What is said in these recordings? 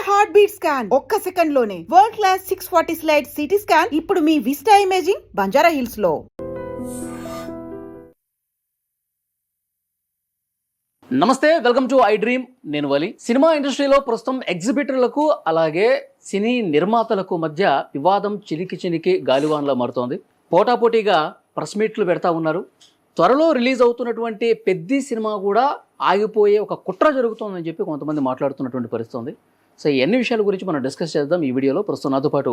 Heart beat scan ఒక్క second లోనే world class 640 slide CT scan ఇప్పుడు మీ విస్టా ఇమేజింగ్ బంజారా హిల్స్ లో. నమస్తే, వెల్కమ్ టు ఐ డ్రీమ్. నేను వలి. సినిమా ఇండస్ట్రీలో ప్రస్తుతం ఎగ్జిబిటర్లకు అలాగే సినీ నిర్మాతలకు మధ్య వివాదం చిలికి గాలివాన్లా మారుతోంది. పోటాపోటీగా ప్రెస్ మీట్లు పెడతా ఉన్నారు. త్వరలో రిలీజ్ అవుతున్నటువంటి పెద్ద సినిమా కూడా ఆగిపోయే ఒక కుట్ర జరుగుతోందని చెప్పి కొంతమంది మాట్లాడుతున్నటువంటి పరిస్థితి ఉంది. సో ఈ అన్ని విషయాల గురించి మనం డిస్కస్ చేద్దాం ఈ వీడియోలో. ప్రస్తుతం నాతో పాటు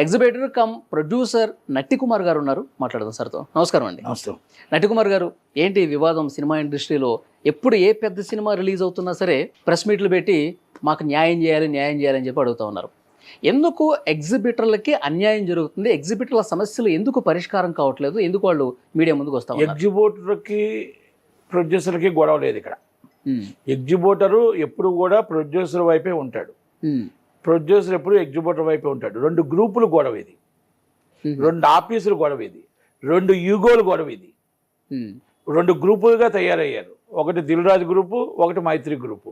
ఎగ్జిబిటర్ కమ్ ప్రొడ్యూసర్ నట్టికుమార్ గారు ఉన్నారు. మాట్లాడదాం సార్తో. నమస్కారం అండి. నమస్తే. నట్టికుమార్ గారు, ఏంటి వివాదం సినిమా ఇండస్ట్రీలో? ఎప్పుడు ఏ పెద్ద సినిమా రిలీజ్ అవుతున్నా సరే ప్రెస్ మీట్లు పెట్టి మాకు న్యాయం చేయాలి అని చెప్పి అడుగుతూ ఉన్నారు. ఎందుకు ఎగ్జిబిటర్లకి అన్యాయం జరుగుతుంది? ఎగ్జిబిటర్ల సమస్యలు ఎందుకు పరిష్కారం కావట్లేదు? ఎందుకు వాళ్ళు మీడియా ముందుకు వస్తాం? ఎగ్జిబిటర్కి ప్రొడ్యూసర్కి గొడవ లేదు ఇక్కడ. ఎగ్జిబిటరు ఎప్పుడు కూడా ప్రొడ్యూసర్ వైపే ఉంటాడు. ప్రొడ్యూసర్ ఎప్పుడు ఎగ్జిబిటర్ వైపే ఉంటాడు. రెండు గ్రూపులు గొడవ ఇది, రెండు ఆఫీసులు గొడవ ఇది, రెండు యూగోలు గొడవ ఇది. రెండు గ్రూపులుగా తయారయ్యారు. ఒకటి దిల్ రాజు గ్రూపు, ఒకటి మైత్రి గ్రూపు.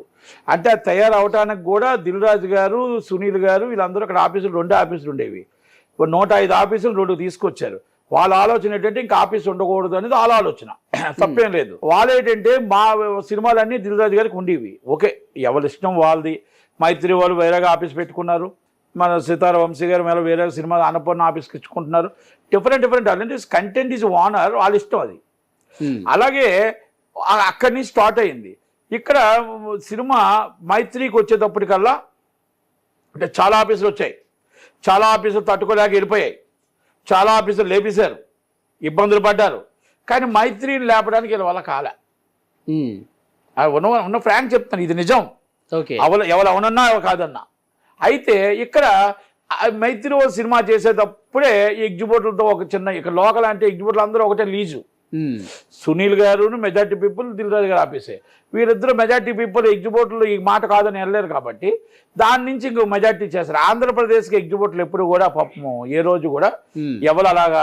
అంటే అది తయారవటానికి కూడా దిల్ రాజు గారు, సునీల్ గారు వీళ్ళందరూ అక్కడ ఆఫీసులు, రెండు ఆఫీసులు ఉండేవి. 105 ఆఫీసులు 2 తీసుకొచ్చారు. వాళ్ళ ఆలోచన ఏంటంటే ఇంకా ఆఫీస్ ఉండకూడదు అనేది వాళ్ళ ఆలోచన. తప్పేం లేదు. వాళ్ళు ఏంటంటే మా సినిమాలన్నీ దిల్ రాజు గారికి ఉండేవి. ఓకే, ఎవరి ఇష్టం వాళ్ళది. మైత్రి వాళ్ళు వేరేగా ఆఫీస్ పెట్టుకున్నారు. మన సితార వంశీ గారు మేళ వేరే సినిమా అన్నపూర్ణ ఆఫీస్కి ఇచ్చుకుంటున్నారు. డిఫరెంట్ అంటే కంటెంట్ ఈజ్ ఓనర్, వాళ్ళ ఇష్టం అది. అలాగే అక్కడి నుంచి స్టార్ట్ అయింది. ఇక్కడ సినిమా మైత్రికి వచ్చేటప్పటికల్లా అంటే చాలా ఆఫీసులు వచ్చాయి. చాలా ఆఫీసులు తట్టుకోలేక వెళ్ళిపోయాయి. చాలా ఆఫీసులు లేపేశారు, ఇబ్బందులు పడ్డారు. కానీ మైత్రిని లేపడానికి వీళ్ళ వల్ల కాలే. ఉన్న ఫ్రాంక్ చెప్తాను, ఇది నిజం. ఎవరు అవునన్నా కాదన్నా. అయితే ఇక్కడ మైత్రి సినిమా చేసేటప్పుడే ఎగ్జిబిటర్లతో ఒక చిన్న, ఇక్కడ లోకల్ అంటే ఎగ్జిబిటర్లు అందరూ ఒకటే లీజు. సునీల్ గారు మెజార్టీ పీపుల్ దిల్ రాజు గారు ఆపేసే. వీరిద్దరు మెజార్టీ పీపుల్ ఎగ్జిబిటర్లు ఈ మాట కాదని వెళ్ళలేరు కాబట్టి దాని నుంచి ఇంకో మెజార్టీ చేస్తారు. ఆంధ్రప్రదేశ్కి ఎగ్జిబిటర్లు ఎప్పుడు కూడా పాపము ఏ రోజు కూడా ఎవరు అలాగా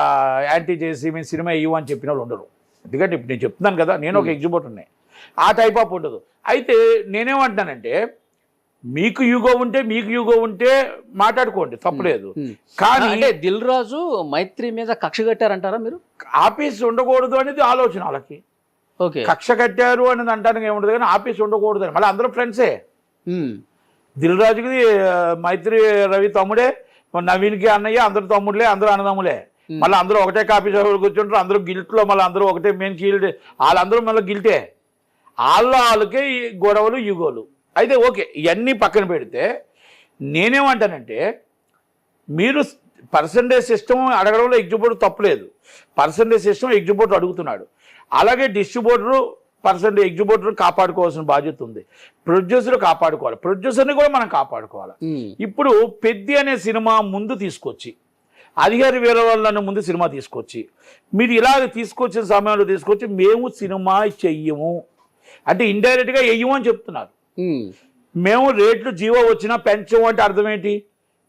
యాంటీ చేసి మేము సినిమా ఇవ్వని చెప్పిన వాళ్ళు ఉండరు. ఎందుకంటే ఇప్పుడు నేను చెప్తున్నాను కదా, నేను ఒక ఎగ్జిబిటర్ని, ఆ టైప్ ఆఫ్ ఉండదు. అయితే నేనేమంటున్నానంటే మీకు యూగో ఉంటే మాట్లాడుకోండి, తప్పలేదు. కానీ అంటే దిల్ రాజు మైత్రి మీద కక్ష కట్టారంటారా మీరు? ఆఫీస్ ఉండకూడదు అనేది ఆలోచన వాళ్ళకి. ఓకే, కక్ష కట్టారు అనేది అంటానికి ఏముండదు, కానీ ఆఫీస్ ఉండకూడదు అని. మళ్ళీ అందరూ ఫ్రెండ్సే. దిల్ రాజుకి మైత్రి రవి తమ్ముడే, నవీన్కి అన్నయ్య, అందరూ తమ్ముడులే, అందరూ అన్నదమ్ములే. మళ్ళీ అందరూ ఒకటే కాఫీ షాప్ కూర్చుంటారు, అందరూ గిల్ట్లో, మళ్ళీ అందరూ ఒకటే మెయిన్ గిల్ట్. వాళ్ళందరూ మళ్ళీ గిల్టే. వాళ్ళకే ఈ గొడవలు యూగోలు. అయితే ఓకే, ఇవన్నీ పక్కన పెడితే నేనేమంటానంటే మీరు పర్సంటేజ్ సిస్టమ్ అడగడంలో ఎగ్జిబిటర్ తప్పలేదు. పర్సంటేజ్ సిస్టమ్ ఎగ్జిబిటర్ అడుగుతున్నాడు. అలాగే డిస్ట్రిబ్యూటరు ఎగ్జిబిటర్ కాపాడుకోవాల్సిన బాధ్యత ఉంది. ప్రొడ్యూసర్ కాపాడుకోవాలి, ప్రొడ్యూసర్ని కూడా మనం కాపాడుకోవాలి. ఇప్పుడు పెద్ది అనే సినిమా ముందు తీసుకొచ్చి, అధికారి వేరే వాళ్ళని ముందు సినిమా తీసుకొచ్చి, మీరు ఇలాగ తీసుకొచ్చిన సమయంలో తీసుకొచ్చి మేము సినిమా చెయ్యము అంటే ఇండైరెక్ట్గా వెయ్యము అని చెప్తున్నారు. మేము రేట్లు జీవో వచ్చినా పెంచము అంటే అర్థం ఏంటి?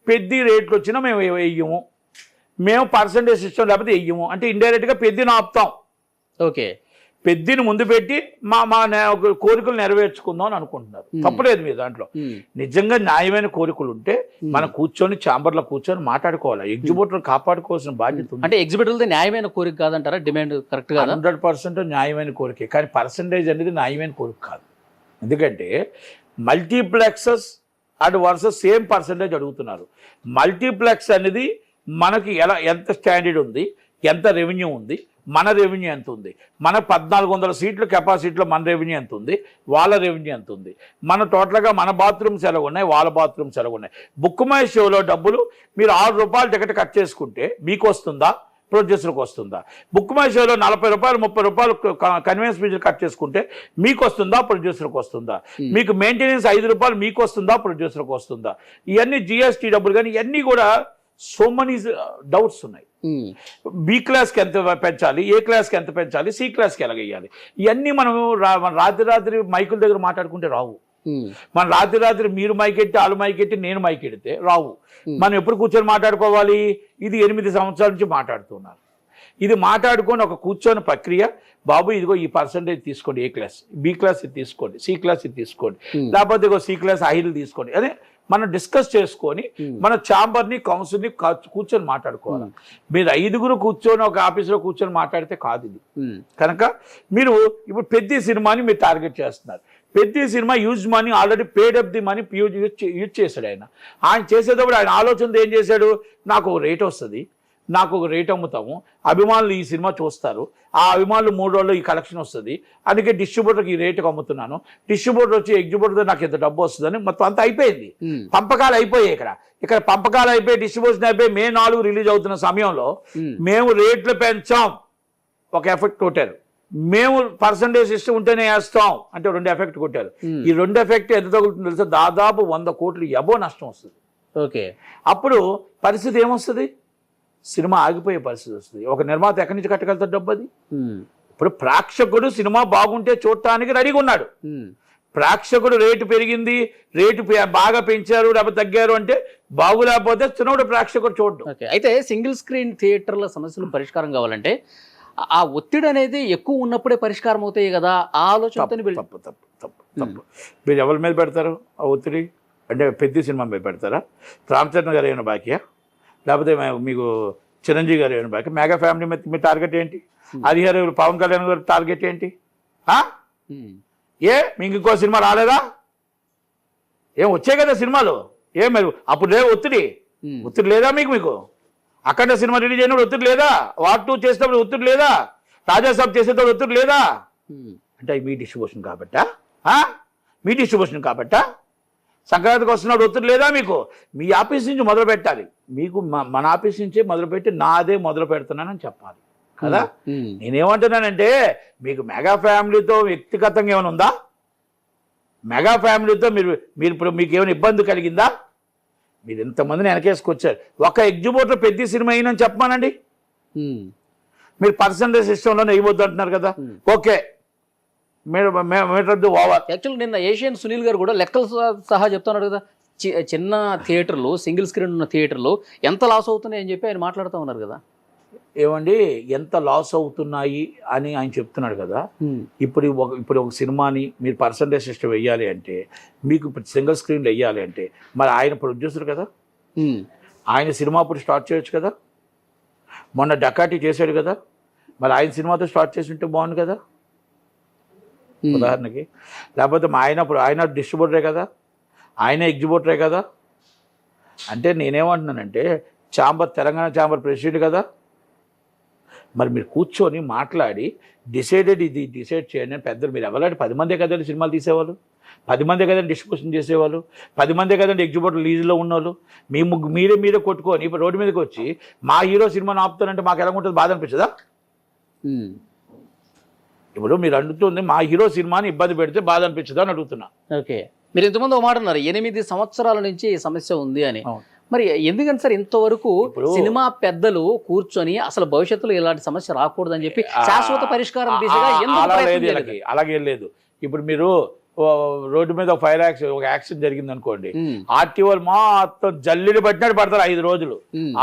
పెద్ద రేట్లు వచ్చినా మేము వెయ్యము, మేము పర్సంటేజ్ సిస్టమ్ లేకపోతే వెయ్యము అంటే ఇండైరెక్ట్గా పెద్దిని ఆపుతాం. ఓకే, పెద్దిని ముందు పెట్టి మా కోరికలు నెరవేర్చుకుందాం అని అనుకుంటున్నారు. తప్పలేదు మీ దాంట్లో. నిజంగా న్యాయమైన కోరికలు ఉంటే మనం కూర్చొని ఛాంబర్లో కూర్చొని మాట్లాడుకోవాలి. ఎగ్జిబిటర్ కాపాడుకోవాల్సిన బాధ్యత ఉంది. అంటే ఎగ్జిబిటర్లది న్యాయమైన కోరిక కాదంటారా? డిమాండ్ కరెక్ట్ గా 100% న్యాయమైన కోరికే, కానీ పర్సంటేజ్ అనేది న్యాయమైన కోరిక కాదు. ఎందుకంటే multiplexes and versus same percentage అడుగుతున్నారు. మల్టీప్లెక్స్ అనేది మనకి ఎంత స్టాండర్డ్ ఉంది, ఎంత రెవెన్యూ ఉంది, మన రెవెన్యూ ఎంత ఉంది, మన 1400 సీట్ల కెపాసిటీలో మన రెవెన్యూ ఎంత ఉంది, వాళ్ళ రెవెన్యూ ఎంత ఉంది, మన టోటల్గా మన బాత్రూమ్స్ ఎలా ఉన్నాయి, వాళ్ళ బాత్రూమ్స్ ఎలా ఉన్నాయి. బుక్ మై షోలో డబ్బులు మీరు 6 రూపాయలు టికెట్ కట్ చేసుకుంటే మీకు వస్తుందా, ప్రొడ్యూసర్కి వస్తుందా? బుక్ మై షోలో 40 రూపాయలు 30 రూపాయలు కన్వీనియన్స్ ఫీజులు కట్ చేసుకుంటే మీకు వస్తుందా, ప్రొడ్యూసర్కి వస్తుందా? మీకు మెయింటెనెన్స్ 5 రూపాయలు మీకు వస్తుందా, ప్రొడ్యూసర్కి వస్తుందా? ఇవన్నీ జిఎస్టీ డబ్బులు, కానీ ఇవన్నీ కూడా సో మెనీ డౌట్స్ ఉన్నాయి. బి క్లాస్కి ఎంత పెంచాలి, ఏ క్లాస్కి ఎంత పెంచాలి, సి క్లాస్కి ఎలాగేయాలి, ఇవన్నీ మనం రాత్రి మైకుల దగ్గర మాట్లాడుకుంటే రావు. మన రాత్రి మీరు మైకెట్టి, వాళ్ళు మైకెట్టి, నేను మైకెడితే రావు. మనం ఎప్పుడు కూర్చొని మాట్లాడుకోవాలి? ఇది 8 సంవత్సరాల నుంచి మాట్లాడుతున్నారు. ఇది మాట్లాడుకొని ఒక కూర్చొని ప్రక్రియ, బాబు ఇదిగో ఈ పర్సంటేజ్ తీసుకోండి, ఏ క్లాస్, బి క్లాస్ ఇది తీసుకోండి, సి క్లాస్ ఇది తీసుకోండి, లేకపోతే ఇగో సి క్లాస్ హైలు తీసుకోండి, అదే మనం డిస్కస్ చేసుకొని మన ఛాంబర్ని కౌన్సిల్ని కూర్చొని మాట్లాడుకోవాలి. మీరు 5గురు కూర్చొని ఒక ఆఫీసులో కూర్చొని మాట్లాడితే కాదు ఇది. కనుక మీరు ఇప్పుడు పెద్ద సినిమాని మీరు టార్గెట్ చేస్తున్నారు. పెద్ద cinema use money already paid up the money use చేశాడు. ఆయన చేసేటప్పుడు ఆయన ఆలోచనతో ఏం చేశాడు, నాకు ఒక రేట్ వస్తుంది, నాకు ఒక రేట్ అమ్ముతాము, అభిమానులు ఈ సినిమా చూస్తారు, ఆ అభిమానులు 3 రోజుల్లో ఈ కలెక్షన్ వస్తుంది, అందుకే డిస్ట్రిబ్యూటర్కి ఈ రేటుకి అమ్ముతున్నాను, డిస్ట్రిబ్యూటర్ వచ్చి ఎగ్జిబ్యూటర్తో నాకు ఎంత డబ్బు వస్తుందని మొత్తం అంతా అయిపోయింది. పంపకాలు అయిపోయాయి. ఇక్కడ పంపకాలు అయిపోయి డిస్ట్రిబ్యూషన్ అయిపోయి May 4 రిలీజ్ అవుతున్న సమయంలో మేము రేట్లు పెంచాం, ఒక ఎఫెక్ట్ కొట్టారు. మేము పర్సంటేజ్ సిస్టమ్ ఉంటేనే వేస్తాం అంటే 2 ఎఫెక్ట్ కొట్టారు. ఈ 2 ఎఫెక్ట్ ఎంత తగులుతుందో తెలుసా, దాదాపు 100 కోట్లు ఎబో నష్టం వస్తుంది. ఓకే, అప్పుడు పరిస్థితి ఏమొస్తుంది, సినిమా ఆగిపోయే పరిస్థితి వస్తుంది. ఒక నిర్మాత ఎక్కడి నుంచి కట్టగలుగుతాడు డబ్బు? అది ఇప్పుడు ప్రేక్షకుడు సినిమా బాగుంటే చూడటానికి రెడీగా ఉన్నాడు. ప్రేక్షకుడు రేటు పెరిగింది, రేటు బాగా పెంచారు లేకపోతే తగ్గారు అంటే బాగులేకపోతే చిన్నప్పుడు ప్రేక్షకుడు చూడడం. అయితే సింగిల్ స్క్రీన్ థియేటర్ల సమస్యలు పరిష్కారం కావాలంటే ఆ ఒత్తిడి అనేది ఎక్కువ ఉన్నప్పుడే పరిష్కారం అవుతాయి కదా, ఆ ఆలోచన. తప్పు. మీరు ఎవరి మీద పెడతారు ఆ ఒత్తిడి? అంటే పెద్ద సినిమా మీద పెడతారా? రామచరణ్ గారు ఏమైనా బాకీయా, లేకపోతే మీకు చిరంజీవి గారు ఏమైనా బాకీ? మెగా ఫ్యామిలీ మీద మీ టార్గెట్ ఏంటి? హరిహర పవన్ కళ్యాణ్ గారి టార్గెట్ ఏంటి? మీకు ఇంకో సినిమా రాలేదా? ఏం వచ్చాయి కదా సినిమాలు, ఏం మరి అప్పుడు లేవు ఒత్తిడి లేదా మీకు? అక్కడ సినిమా రిలీజ్ అయినప్పుడు ఒత్తిడి లేదా? వార్ 2 చేసేటప్పుడు ఒత్తిడి లేదా? రాజాసాబ్ చేసేటప్పుడు ఒత్తిడి లేదా? అంటే మీ డిస్ట్రిబ్యూషన్ కాబట్టా? మీ డిస్ట్రిబ్యూషన్ కాబట్టా? సంక్రాంతికి వస్తున్నప్పుడు ఒత్తిడి లేదా మీకు? మీ ఆఫీస్ నుంచి మొదలు పెట్టాలి. మీకు మన ఆఫీస్ నుంచే మొదలుపెట్టి నాదే మొదలు పెడుతున్నానని చెప్పాలి కదా. నేనేమంటున్నానంటే మీకు మెగా ఫ్యామిలీతో వ్యక్తిగతంగా ఏమైనా ఉందా? మెగా ఫ్యామిలీతో మీరు ఇప్పుడు మీకు ఏమైనా ఇబ్బంది కలిగిందా? మీరు ఎంతమందిని వెనకేసుకొచ్చారు. ఒక ఎగ్జిబ్యూటర్ పెద్ద సినిమా అయినని చెప్పమానండి. మీరు పర్సంటేజ్ సిస్టంలోనే ఇవ్వద్దు అంటున్నారు కదా. ఓకే, యాక్చువల్ నిన్న ఏషియన్ సునీల్ గారు కూడా లెక్కలు సహా చెప్తున్నాడు కదా, చిన్న థియేటర్లు, సింగిల్ స్క్రీన్ ఉన్న థియేటర్లు ఎంత లాస్ అవుతున్నాయి అని చెప్పి ఆయన మాట్లాడుతూ ఉన్నారు కదా. ఏమండి, ఎంత లాస్ అవుతున్నాయి అని ఆయన చెప్తున్నాడు కదా. ఇప్పుడు ఒక సినిమాని మీరు పర్సంటేజ్ సిస్టమ్ వెయ్యాలి అంటే, మీకు సింగిల్ స్క్రీన్లు వెయ్యాలి అంటే, మరి ఆయన ప్రొడ్యూసర్ కదా, ఆయన సినిమా అప్పుడు స్టార్ట్ చేయొచ్చు కదా. మొన్న డకాటి చేశాడు కదా, మరి ఆయన సినిమాతో స్టార్ట్ చేసి ఉంటే బాగుంది కదా ఉదాహరణకి. లేకపోతే ఆయన డిస్ట్రిబ్యూటరే కదా, ఆయన ఎగ్జిబ్యూటరే కదా. అంటే నేనేమంటున్నానంటే తెలంగాణ ఛాంబర్ ప్రెసిడెంట్ కదా. మరి మీరు కూర్చొని మాట్లాడి ఇది డిసైడ్ చేయండి అని పెద్దలు. మీరు ఎవరంటే 10 మందే కదండి సినిమాలు తీసేవాళ్ళు, 10 మందే కదండి డిస్ట్రిబ్యూషన్ చేసేవాళ్ళు, 10 మందే కదండి ఎగ్జిబ్యూటర్ లీజులో ఉన్నవాళ్ళు. మీరే కొట్టుకొని ఇప్పుడు రోడ్డు మీదకి వచ్చి మా హీరో సినిమాని ఆపుతానంటే మాకు ఎలా ఉంటుంది? బాధ అనిపించదా? ఇప్పుడు మీరు అడుగుతుంది మా హీరో సినిమాని ఇబ్బంది పెడితే బాధ అనిపించదా అని అడుగుతున్నా. ఓకే, మీరు ఇంతకుముందు ఒక మాట అన్నారు 8 సంవత్సరాల నుంచి ఈ సమస్య ఉంది అని. మరి ఎందుకని సార్ ఇంతవరకు సినిమా పెద్దలు కూర్చొని అసలు భవిష్యత్తులో ఇలాంటి సమస్య రాకూడదని చెప్పి శాశ్వత పరిష్కారం అలాగే లేదు. ఇప్పుడు మీరు రోడ్డు మీద ఒక ఒక యాక్సిడెంట్ జరిగింది అనుకోండి, ఆర్టీఓలు మొత్తం జల్లిని పట్టినట్టు పడతారు 5 రోజులు.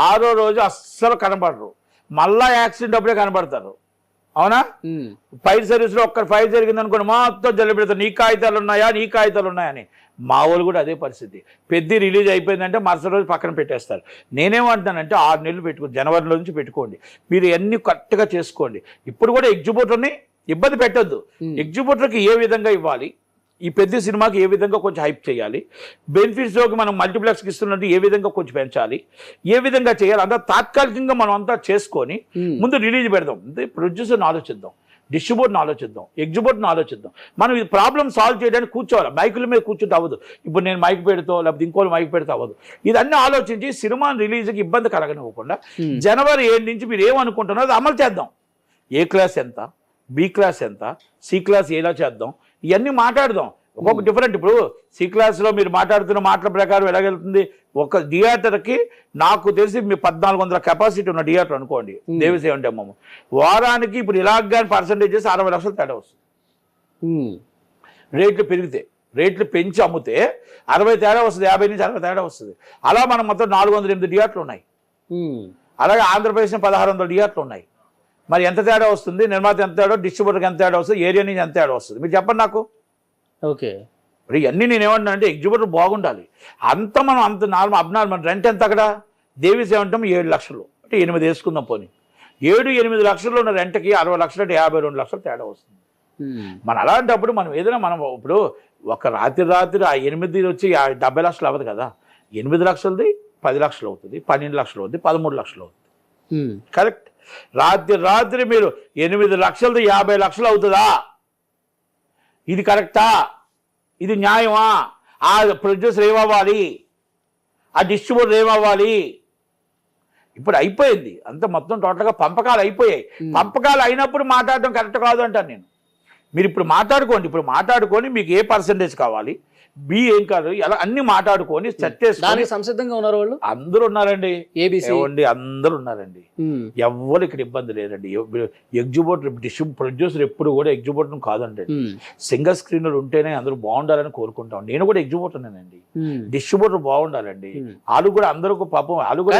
6వ రోజు అస్సలు కనపడరు, మళ్ళా యాక్సిడెంట్ అప్పుడే కనపడతారు. అవునా? ఫైర్ సర్వీస్లో ఒక్క ఫైర్ జరిగింది అనుకోండి, మొత్తం జల్లి పెడతారు, నీ కాగితాలు ఉన్నాయని. మా వాళ్ళు కూడా అదే పరిస్థితి. పెద్ద రిలీజ్ అయిపోయిందంటే మరుసటి రోజు పక్కన పెట్టేస్తారు. నేనేమంటున్నానంటే 6 నెలలు పెట్టుకోండి, జనవరిలో నుంచి పెట్టుకోండి, మీరు అన్ని కరెక్ట్గా చేసుకోండి. ఇప్పుడు కూడా ఎగ్జిబ్యూటర్ని ఇబ్బంది పెట్టద్దు. ఎగ్జిబ్యూటర్కి ఏ విధంగా ఇవ్వాలి, ఈ పెద్ద సినిమాకి ఏ విధంగా కొంచెం హైప్ చేయాలి, బెనిఫిట్స్లోకి మనం మల్టీప్లెక్స్కి ఇస్తున్నట్టు ఏ విధంగా కొంచెం పెంచాలి, ఏ విధంగా చేయాలి, అంతా తాత్కాలికంగా మనం అంతా చేసుకొని ముందు రిలీజ్ పెడదాం. ప్రొడ్యూసర్ని ఆలోచిద్దాం, డిస్ట్రిబ్యూటర్ని ఆలోచిద్దాం, ఎగ్జిబ్యూటర్ని ఆలోచిద్దాం. మనం ఈ ప్రాబ్లం సాల్వ్ చేయడానికి కూర్చోవాలి. మైకుల మీద కూర్చుంటే అవ్వదు. ఇప్పుడు నేను మైక్ పెడతా లేకపోతే ఇంకోళ్ళు మైక్ పెడితే అవ్వదు. ఇదన్నీ ఆలోచించి సినిమా రిలీజ్కి ఇబ్బంది కలగనివ్వకుండా జనవరి 7 నుంచి మీరు ఏమనుకుంటున్నారో అది అమలు చేద్దాం. ఏ క్లాస్ ఎంత, బి క్లాస్ ఎంత, సి క్లాస్ ఎలా చేద్దాం, ఇవన్నీ మాట్లాడదాం. ఒక్కొక్క డిఫరెంట్. ఇప్పుడు సి క్లాస్లో మీరు మాట్లాడుతున్న మాటల ప్రకారం ఎలాగెళ్తుంది, ఒక థియేటర్కి నాకు తెలిసి మీ 1400 కెపాసిటీ ఉన్న థియేటర్ అనుకోండి, దేవిసేవ అంటే అమ్మమ్మ, వారానికి ఇప్పుడు ఇలాగ పర్సంటేజ్ చేసి 60 లక్షలు తేడా వస్తుంది. రేట్లు పెరిగితే, రేట్లు పెంచి అమ్మితే 60 తేడా వస్తుంది, 50 నుంచి 60 తేడా వస్తుంది. అలా మనం మొత్తం 408 థియేటర్లు ఉన్నాయి. అలాగే ఆంధ్రప్రదేశ్లో 1600 థియేటర్లు ఉన్నాయి. మరి ఎంత తేడా వస్తుంది? నిర్మాత ఎంత తేడా, డిస్ట్రిబ్యూటర్కి ఎంత తేడా వస్తుంది, ఏరియా నుంచి ఎంత తేడా వస్తుంది? మీరు చెప్పండి నాకు. ఓకే, ఇప్పుడు ఇవన్నీ నేను ఏమంటున్నా అంటే ఎగ్జిబిటర్ బాగుండాలి. మనం అంత అబ్నార్మల్ రెంట్ ఎంత అక్కడ దేవీస్ ఏమంటాం 7 లక్షలు అంటే 8 వేసుకుందాం పోనీ. 7-8 లక్షల్లో ఉన్న రెంట్కి 60 లక్షలు అంటే 52 లక్షలు తేడా వస్తుంది. మన అలాంటప్పుడు మనం ఏదైనా ఇప్పుడు ఒక రాత్రి ఆ 8 వచ్చి 70 లక్షలు అవ్వదు కదా. 8 లక్షలది 10 లక్షలు అవుతుంది, 12 లక్షలు అవుతుంది, 13 లక్షలు అవుతుంది. కరెక్ట్. రాత్రి మీరు 8 లక్షలది 50 లక్షలు అవుతుందా? ఇది కరెక్టా? ఇది న్యాయమా? ఆ ప్రొడ్యూసర్ ఏమవ్వాలి? ఆ డిస్ట్రిబ్యూటర్ ఏమవ్వాలి? ఇప్పుడు అయిపోయింది అంత మొత్తం టోటల్గా పంపకాలు అయిపోయాయి. పంపకాలు అయినప్పుడు మాట్లాడడం కరెక్ట్ కాదు అంటాను నేను. మీరు ఇప్పుడు మాట్లాడుకొని మీకు ఏ పర్సంటేజ్ కావాలి, బి ఏం కాదు, ఇలా అన్ని మాట్లాడుకొని సెట్ చేసుకొని సంసిద్ధంగా ఉన్నారు వాళ్ళు. అందరూ ఉన్నారండి. ఏబీసీ అందరూ ఉన్నారండి. ఎవ్వరు ఇక్కడ ఇబ్బంది లేదండి. ఎగ్జిబిటర్ ప్రొడ్యూసర్ ఎప్పుడు కూడా ఎగ్జిబిటర్ కాదండి. సింగిల్ స్క్రీనర్ ఉంటేనే అందరూ బాగుండాలని కోరుకుంటాం. నేను కూడా ఎగ్జిబిటర్నేనండి. డిస్ట్రిబ్యూటర్ బాగుండాలండి. వాళ్ళు కూడా అందరూ పాపం వాళ్ళు కూడా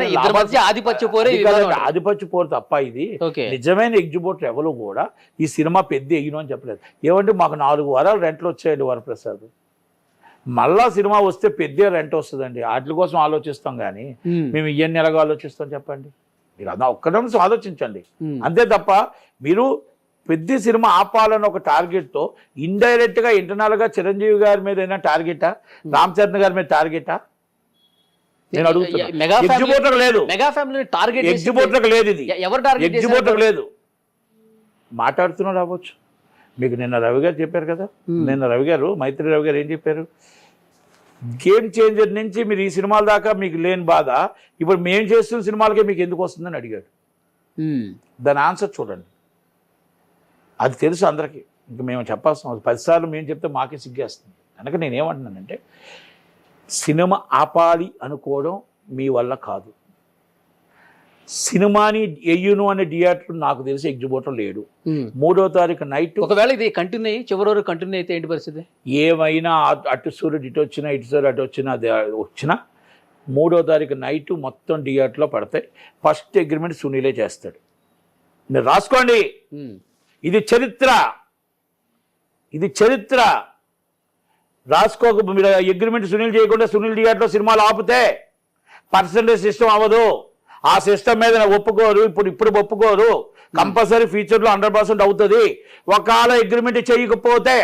ఆధిపత్య పోరు తప్ప ఇది నిజమైన ఎగ్జిబిటర్ ఎవరు కూడా ఈ సినిమా పెద్ద ఎయ్యను అని చెప్పలేదు. ఏమంటే మాకు 4 వారాలు రెంట్లు వచ్చాయండి వరప్రసాద్. మళ్ళా సినిమా వస్తే పెద్ద రెంట్ వస్తుందండి. వాటి కోసం ఆలోచిస్తాం కానీ మేము ఇవన్నీ ఎలాగో ఆలోచిస్తాం చెప్పండి. మీరు అలా ఒక్క నిమిషం ఆలోచించండి. అంతే తప్ప మీరు పెద్ద సినిమా ఆపాలని ఒక టార్గెట్తో ఇండైరెక్ట్గా ఇంటర్నల్గా చిరంజీవి గారి మీద అయినా టార్గెటా, రామ్ చరణ్ గారి మీద టార్గెటా నేను అడుగుతున్నా. ఎగ్జిబిటర్ లేదు, ఎగ్జిబిటర్ లేదు, ఇది ఎగ్జిబిటర్ లేదు. మాట్లాడుతున్నా రావచ్చు. మీకు నిన్న రవి గారు చెప్పారు కదా, మైత్రి రవి గారు ఏం చెప్పారు? గేమ్ చేంజర్ నుంచి మీరు ఈ సినిమాల దాకా మీకు లేని బాధ ఇప్పుడు మేము చేస్తున్న సినిమాలకే మీకు ఎందుకు వస్తుందని అడిగాడు. దాని ఆన్సర్ చూడండి. అది తెలుసు అందరికీ. ఇంకా మేము చెప్పాల్సిన 10 సార్లు మేము చెప్తే మాకే సిగ్గేస్తుంది. కనుక నేనేమంటున్నానంటే సినిమా ఆపాలి అనుకోవడం మీ వల్ల కాదు. సినిమాని ఎయ్యును అనే థియేటర్ నాకు తెలిసి ఎగ్జిబిటర్ లేడు. 3వ తారీఖు నైట్ ఒకవేళ ఇది కంటిన్యూ చివరి వరకు కంటిన్యూ అయితే ఏంటి పరిస్థితి? ఏమైనా అటు సూర్యుడు ఇటు వచ్చినా, ఇటు సూర్యుడు అటు వచ్చినా, అది వచ్చినా 3వ తారీఖు నైట్ మొత్తం థియేటర్లో పడతాయి. ఫస్ట్ అగ్రిమెంట్ సునీలే చేస్తాడు. మీరు రాసుకోండి. ఇది చరిత్ర. రాసుకోక మీరు అగ్రిమెంట్ సునీల్ చేయకుండా సునీల్ థియేటర్లో సినిమాలు ఆపితే పర్సంటేజ్ సిస్టమ్ అవ్వదు. ఆ సిస్టమ్ మీద ఒప్పుకోరు. ఇప్పుడు ఒప్పుకోరు. కంపల్సరీ ఫ్యూచర్లో 100% అవుతుంది. ఒకవేళ అగ్రిమెంట్ చేయకపోతే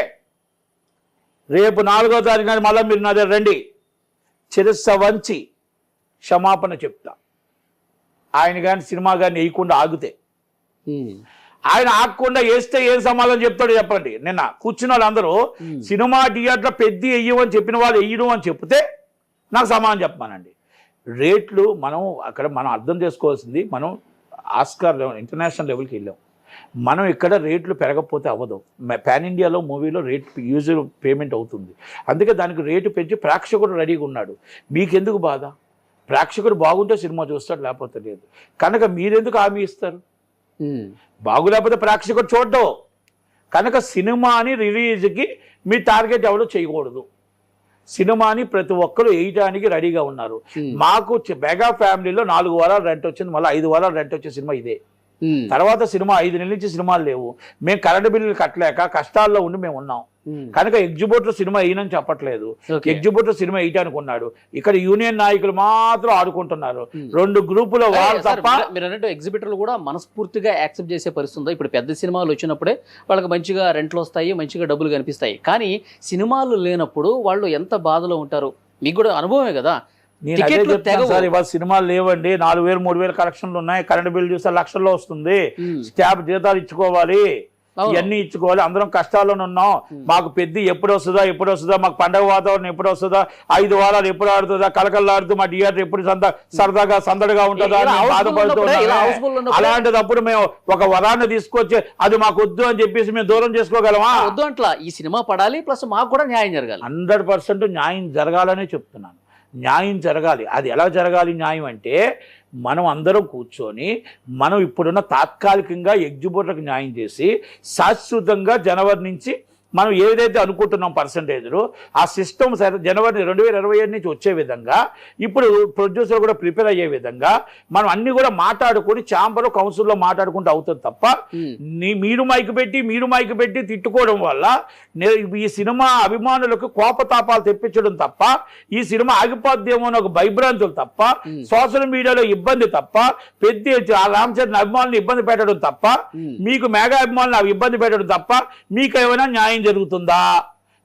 రేపు 4వ తారీఖు మళ్ళీ మీరు నా దగ్గర రండి, చిరస్స వంచి క్షమాపణ చెప్తా. ఆయన కానీ సినిమా కానీ వేయకుండా ఆగితే, ఆయన ఆగకుండా వేస్తే ఏం సమాధానం చెప్తాడో చెప్పండి. నిన్న కూర్చున్న వాళ్ళందరూ సినిమా థియేటర్లో పెద్ద వెయ్యమని చెప్పిన వాళ్ళు వెయ్యడం అని చెప్తే నాకు సమాధానం చెప్పమానండి. రేట్లు మనం అర్థం చేసుకోవాల్సింది, మనం ఆస్కార్ లెవెల్ ఇంటర్నేషనల్ లెవెల్కి వెళ్ళాం. మనం ఇక్కడ రేట్లు పెరగకపోతే అవ్వదు. పాన్ ఇండియాలో మూవీలో రేట్ యూజర్ పేమెంట్ అవుతుంది. అందుకే దానికి రేటు పెంచి ప్రేక్షకుడు రెడీగా ఉన్నాడు. మీకెందుకు బాధ? ప్రేక్షకుడు బాగుంటే సినిమా చూస్తాడు, లేకపోతే లేదు. కనుక మీరెందుకు హామీ ఇస్తారు? బాగులేకపోతే ప్రేక్షకుడు చూడడం. కనుక సినిమాని రిలీజ్కి మీ టార్గెట్ ఎవరు చేయకూడదు. సినిమాని ప్రతి ఒక్కరు వేయడానికి రెడీగా ఉన్నారు. మాకు మెగా ఫ్యామిలీలో 4 వారాలు రెంట్ వచ్చింది, మళ్ళీ 5 వారాలు రెంట్ వచ్చే సినిమా ఇదే. తర్వాత సినిమా 5 నెలల నుంచి సినిమాలు లేవు. మేము కరెంట్ బిల్లులు కట్టలేక కష్టాల్లో ఉండి మేము ఉన్నాం. కనుక ఎగ్జిబిటర్ సినిమా వేయనని చెప్పట్లేదు. ఎగ్జిబిటర్ సినిమా వేయటానికి ఉన్నాడు. ఇక్కడ యూనియన్ నాయకులు మాత్రం ఆడుకుంటున్నారు. 2 గ్రూపుల వాళ్ళు తప్ప. మీరు అన్నట్టు ఎగ్జిబిటర్లు కూడా మనస్ఫూర్తిగా యాక్సెప్ట్ చేసే పరిస్థితి ఉందో? ఇప్పుడు పెద్ద సినిమాలు వచ్చినప్పుడే వాళ్ళకి మంచిగా రెంట్లు వస్తాయి, మంచిగా డబ్బులు కనిపిస్తాయి. కానీ సినిమాలు లేనప్పుడు వాళ్ళు ఎంత బాధలో ఉంటారు? మీకు కూడా అనుభవమే కదా. నేను అదే చెప్తాను సార్. ఇవాళ సినిమాలు లేవండి, 4,000 3,000 కలెక్షన్లు ఉన్నాయి. కరెంట్ బిల్ చూస్తే లక్షల్లో వస్తుంది. స్టాఫ్ జీతాలు ఇచ్చుకోవాలి, ఇవన్నీ ఇచ్చుకోవాలి. అందరం కష్టాల్లోనే ఉన్నాం. మాకు పెద్ద ఎప్పుడు వస్తుందా, మాకు పండగ వాతావరణం ఎప్పుడు వస్తుందా, 5 వారాలు ఎప్పుడు ఆడుతుందా, కలకల్లాడుతూ మా థియేటర్ ఎప్పుడు సరదాగా సందడిగా ఉంటుందా అని బాధపడుతున్నాం. అలాంటిదప్పుడు మేము ఒక వరాన్ని తీసుకొచ్చి అది మాకు వద్దు అని చెప్పేసి మేము దూరం చేసుకోగలమా? వద్దు అంట్లా. ఈ సినిమా పడాలి, ప్లస్ మాకు కూడా న్యాయం జరగాలి. 100% న్యాయం జరగాలనే చెప్తున్నాను. న్యాయం జరగాలి. అది ఎలా జరగాలి న్యాయం అంటే, మనం అందరం కూర్చొని మనం ఇప్పుడున్న తాత్కాలికంగా ఎగ్జిబిటర్కి న్యాయం చేసి శాశ్వతంగా జనవరి నుంచి మనం ఏదైతే అనుకుంటున్నాం పర్సంటేజ్లు ఆ సిస్టమ్ జనవరి 2027 నుంచి వచ్చే విధంగా ఇప్పుడు ప్రొడ్యూసర్ కూడా ప్రిపేర్ అయ్యే విధంగా మనం అన్ని కూడా మాట్లాడుకొని ఛాంబర్ కౌన్సిల్లో మాట్లాడుకుంటూ అవుతుంది తప్ప మీరు మైక్ పెట్టి తిట్టుకోవడం వల్ల ఈ సినిమా అభిమానులకు కోపతాపాలు తెప్పించడం తప్ప ఈ సినిమా ఆగిపోద్దేమో అని ఒక భయభ్రాంతులు తప్ప సోషల్ మీడియాలో ఇబ్బంది తప్ప పెద్ద రామ్ చరణ్ అభిమానులు ఇబ్బంది పెట్టడం తప్ప మీకు మెగా అభిమానులు ఇబ్బంది పెట్టడం తప్ప మీకు ఏమైనా న్యాయం జరుగుతుందా?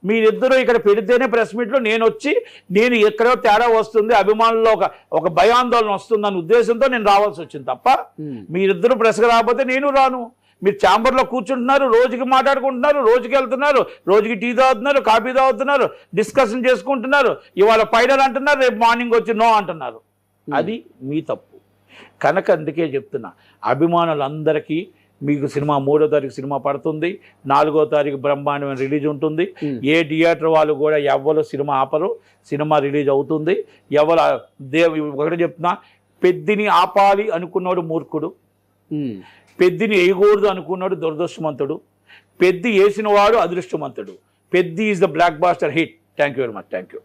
మీరిద్దరూ ఇక్కడ పెడితేనే ప్రెస్ మీట్లో నేను ఎక్కడో తేడా వస్తుంది అభిమానుల్లో ఒక భయాందోళన వస్తుందన్న ఉద్దేశంతో నేను రావాల్సి వచ్చింది తప్ప మీరిద్దరూ ప్రెస్గా రాకపోతే నేను రాను. మీరు ఛాంబర్లో కూర్చుంటున్నారు, రోజుకి మాట్లాడుకుంటున్నారు, రోజుకి వెళ్తున్నారు, రోజుకి టీ తాగుతున్నారు, కాఫీ తాగుతున్నారు, డిస్కషన్ చేసుకుంటున్నారు, ఇవాళ ఫైనల్ అంటున్నారు, రేపు మార్నింగ్ వచ్చి నో అంటున్నారు. అది మీ తప్పు. కనుక అందుకే చెప్తున్నా అభిమానులందరికీ మీకు సినిమా 3వ తారీఖు సినిమా పడుతుంది, 4వ తారీఖు బ్రహ్మాండమైన రిలీజ్ ఉంటుంది. ఏ థియేటర్ వాళ్ళు కూడా ఎవరు సినిమా ఆపరు, సినిమా రిలీజ్ అవుతుంది. ఒకటి చెప్తున్నా, పెద్దిని ఆపాలి అనుకున్నాడు మూర్ఖుడు, పెద్దిని వేయకూడదు అనుకున్నాడు దురదృష్టవంతుడు, పెద్ది వేసిన వాడు అదృష్టవంతుడు. Peddi is the blockbuster hit. Thank you very much. Thank you.